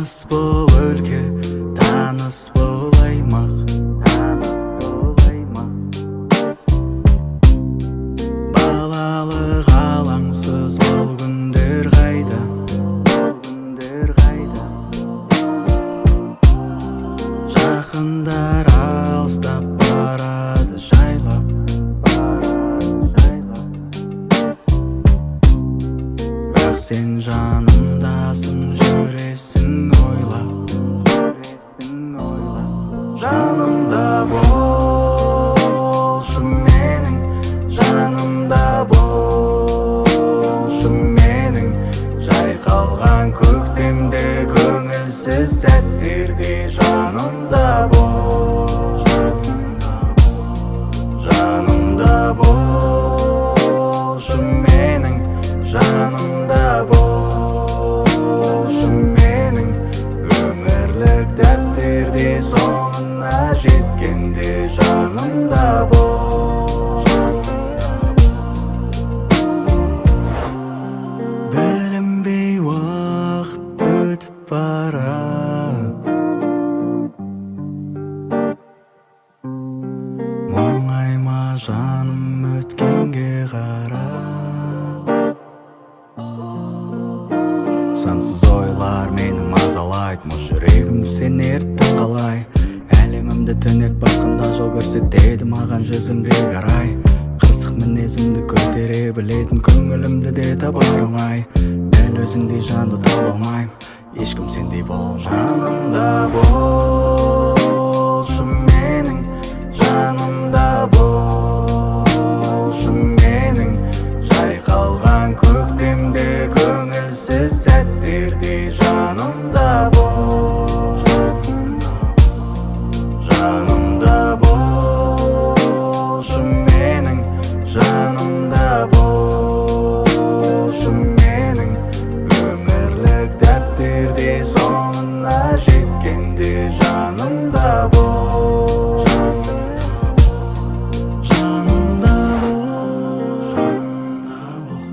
Tanыс бұл өлке, таныс бұл аймақ, балалық алаңсыз бұл күндер қайда? Жақындар алыстап барады жайлап, бірақ сен жанымдасың, жүресің ойлап. Жанымда болшы менің, жанымда болшы менің, жайқалған көктемде көңілсіз сәттерде жанымда бол, жанымда болшы менің, жанымда болшы менің, өмірлік дәптерде соңына жеткенде жанымда бол. Білінбей уақыт өтіп барады, мұңайма жаным өткенге қарап. Сансыз ойлар мені мазалайды, мұз жүрегімді сен ерттің қалай. Әлемімді түнек басқанда жол көрсетеді маған жүзіңде қарай. Қырсық мінезімді көтере білетін көңілімді де табар оңай. Дәл өзіңдей жанды таба алмайм, ешкім сендей бол. Жанымда болшы менің, жанымда болшы менің, жайқалған көктемде көңілсіз сәттерде жанымда бол, жанымда болшы менің, жанымда болшы менің, өмірлік дәптерде соңына жеткенде жанымда бол, жанымда бол, жанымда бол.